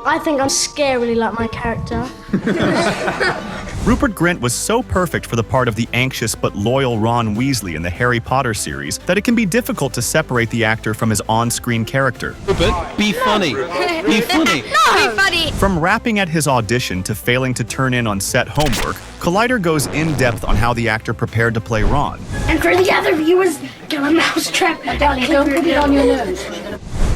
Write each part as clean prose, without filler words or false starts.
I think I'm scarily like my character. Rupert Grint was so perfect for the part of the anxious but loyal Ron Weasley in the Harry Potter series that it can be difficult to separate the actor from his on-screen character. Rupert, be funny. Be funny. No! Be funny! From rapping at his audition to failing to turn in on set homework, Collider goes in-depth on how the actor prepared to play Ron. And for the other viewers, get a mousetrap. Don't put it on your nose.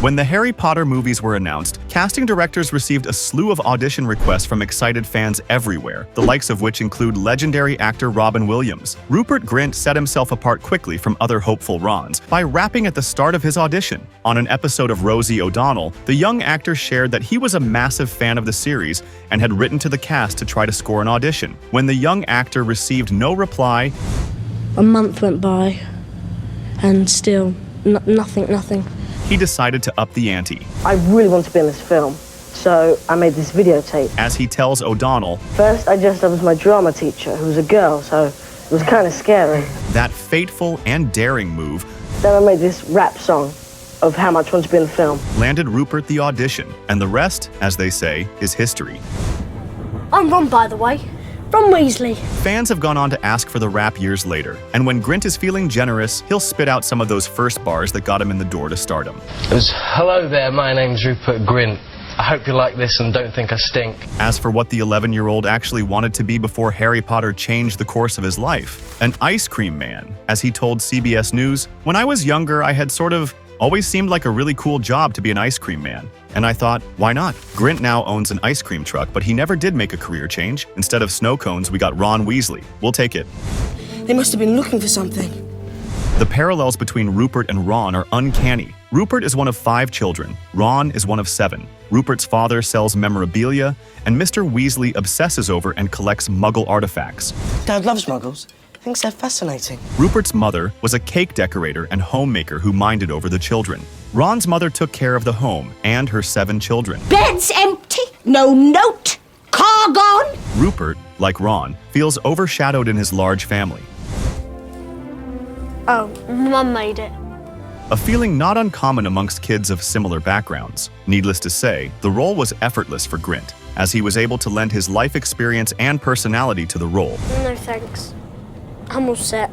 When the Harry Potter movies were announced, casting directors received a slew of audition requests from excited fans everywhere, the likes of which include legendary actor Robin Williams. Rupert Grint set himself apart quickly from other hopeful Rons by rapping at the start of his audition. On an episode of Rosie O'Donnell, the young actor shared that he was a massive fan of the series and had written to the cast to try to score an audition. When the young actor received no reply, A month went by, and still, nothing. he decided to up the ante. I really want to be in this film, so I made this videotape. As he tells O'Donnell, First, I dressed up as my drama teacher, who was a girl, so it was kind of scary. that fateful and daring move Then I made this rap song of how much I want to be in the film. landed Rupert the audition, and the rest, as they say, is history. I'm Ron, by the way. Ron Weasley. Fans have gone on to ask for the rap years later, and when Grint is feeling generous, he'll spit out some of those first bars that got him in the door to stardom. Hello there, my name's Rupert Grint. I hope you like this and don't think I stink. As for what the 11-year-old actually wanted to be before Harry Potter changed the course of his life, an ice cream man. As he told CBS News, "When I was younger, I had sort of always seemed like a really cool job to be an ice cream man. And I thought, why not?" Grint now owns an ice cream truck, but he never did make a career change. Instead of snow cones, we got Ron Weasley. We'll take it. They must have been looking for something. The parallels between Rupert and Ron are uncanny. Rupert is one of 5 children. Ron is one of 7. Rupert's father sells memorabilia, and Mr. Weasley obsesses over and collects Muggle artifacts. Dad loves muggles. Thinks they're fascinating. Rupert's mother was a cake decorator and homemaker who minded over the children. Ron's mother took care of the home and her 7 children. Bed's empty, no note, car gone. Rupert, like Ron, feels overshadowed in his large family. Oh, Mum made it. A feeling not uncommon amongst kids of similar backgrounds. Needless to say, the role was effortless for Grint, as he was able to lend his life experience and personality to the role. No thanks. I'm all set.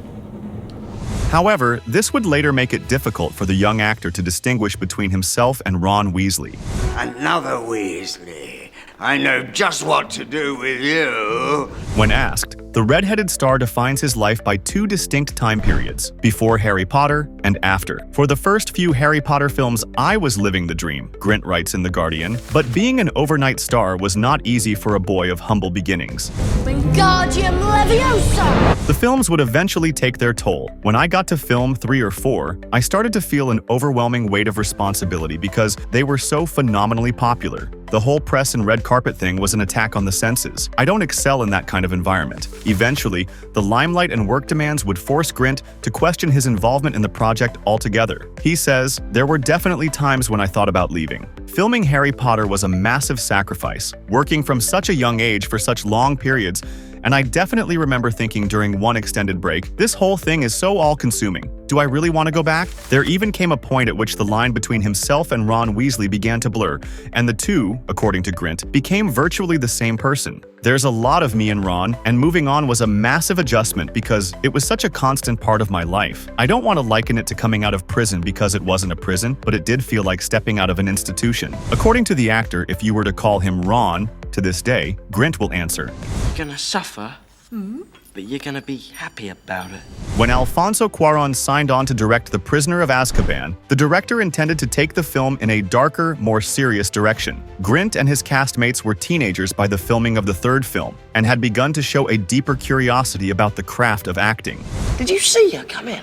However, this would later make it difficult for the young actor to distinguish between himself and Ron Weasley. Another Weasley. I know just what to do with you. When asked, the red-headed star defines his life by 2 distinct time periods, before Harry Potter and after. "For the first few Harry Potter films, I was living the dream," Grint writes in The Guardian, but being an overnight star was not easy for a boy of humble beginnings. Wingardium Leviosa! The films would eventually take their toll. When I got to film 3 or 4, I started to feel an overwhelming weight of responsibility because they were so phenomenally popular. The whole press and red carpet thing was an attack on the senses. I don't excel in that kind of environment. Eventually, the limelight and work demands would force Grint to question his involvement in the project altogether. He says, "There were definitely times when I thought about leaving. Filming Harry Potter was a massive sacrifice, working from such a young age for such long periods, and I definitely remember thinking during one extended break, this whole thing is so all-consuming. Do I really want to go back?" There even came a point at which the line between himself and Ron Weasley began to blur, and the two, according to Grint, became virtually the same person. "There's a lot of me and Ron, and moving on was a massive adjustment because it was such a constant part of my life. I don't want to liken it to coming out of prison because it wasn't a prison, but it did feel like stepping out of an institution." According to the actor, if you were to call him Ron, to this day, Grint will answer, You're gonna suffer, but you're gonna be happy about it. When Alfonso Cuarón signed on to direct The Prisoner of Azkaban, the director intended to take the film in a darker, more serious direction. Grint and his castmates were teenagers by the filming of the 3rd film and had begun to show a deeper curiosity about the craft of acting. Did you see her come in?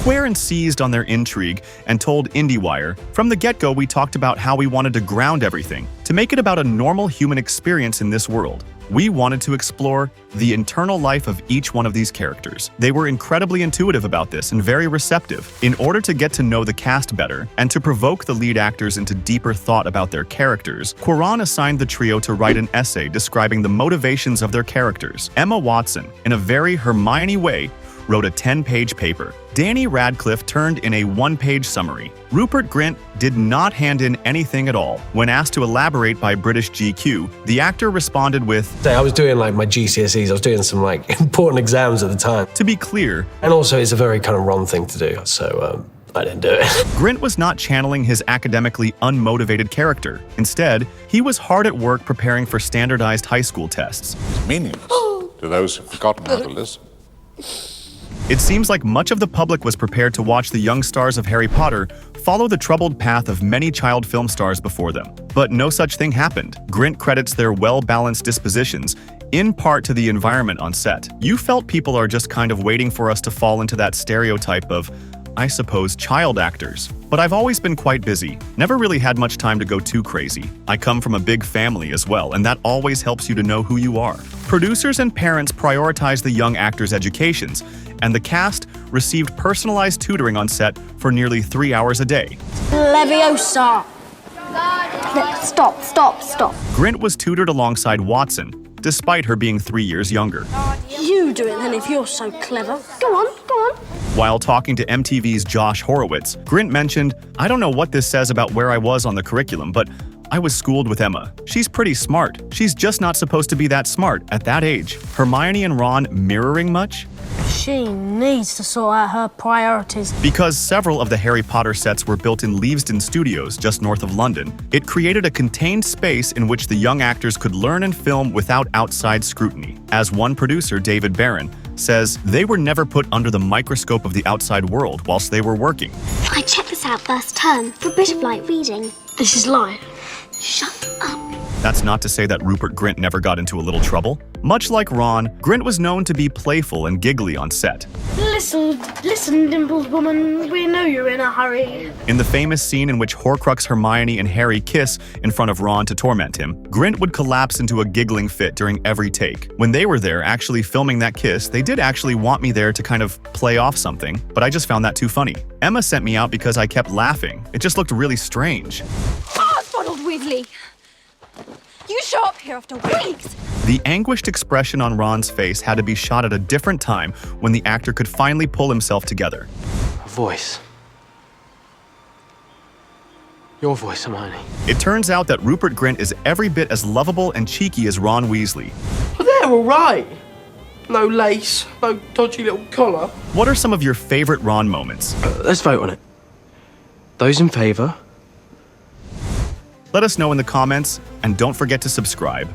Cuarón seized on their intrigue and told IndieWire, "From the get-go, we talked about how we wanted to ground everything, to make it about a normal human experience in this world. We wanted to explore the internal life of each one of these characters. They were incredibly intuitive about this and very receptive. In order to get to know the cast better and to provoke the lead actors into deeper thought about their characters, Cuarón assigned the trio to write an essay describing the motivations of their characters. Emma Watson, in a very Hermione way, wrote a 10-page paper. Danny Radcliffe turned in a one-page summary. Rupert Grint did not hand in anything at all. When asked to elaborate by British GQ, the actor responded with, I was doing like my GCSEs, I was doing some like important exams at the time. to be clear, And also it's a very kind of Ron thing to do, so I didn't do it. Grint was not channeling his academically unmotivated character. Instead, he was hard at work preparing for standardized high school tests. Meaningless to those who've forgotten how to listen. It seems like much of the public was prepared to watch the young stars of Harry Potter follow the troubled path of many child film stars before them. But no such thing happened. Grint credits their well-balanced dispositions in part to the environment on set. You felt people are just kind of waiting for us to fall into that stereotype of, I suppose, child actors. But I've always been quite busy, never really had much time to go too crazy. I come from a big family as well, and that always helps you to know who you are. Producers and parents prioritize the young actors' educations, and the cast received personalized tutoring on set for nearly 3 hours a day. Leviosa. Stop. Grint was tutored alongside Watson, despite her being 3 years younger. You do it then if you're so clever. Go on. While talking to MTV's Josh Horowitz, Grint mentioned, I don't know what this says about where I was on the curriculum, but I was schooled with Emma. She's pretty smart. She's just not supposed to be that smart at that age. Hermione and Ron mirroring much? She needs to sort out her priorities. Because several of the Harry Potter sets were built in Leavesden Studios, just north of London, it created a contained space in which the young actors could learn and film without outside scrutiny. As one producer, David Barron, says they were never put under the microscope of the outside world whilst they were working. I checked this out first term for a bit of light reading. This is light. Shut up. That's not to say that Rupert Grint never got into a little trouble. Much like Ron, Grint was known to be playful and giggly on set. Listen, dimpled woman, we know you're in a hurry. In the famous scene in which Horcrux Hermione and Harry kiss in front of Ron to torment him, Grint would collapse into a giggling fit during every take. When they were there actually filming that kiss, they did actually want me there to kind of play off something, but I just found that too funny. Emma sent me out because I kept laughing. It just looked really strange. Ronald Weasley! You show up here after weeks! The anguished expression on Ron's face had to be shot at a different time when the actor could finally pull himself together. A voice. Your voice, Hermione. It turns out that Rupert Grint is every bit as lovable and cheeky as Ron Weasley. Well, they're all right. No lace, no dodgy little collar. What are some of your favorite Ron moments? Let's vote on it. Those in favour? Let us know in the comments, and don't forget to subscribe.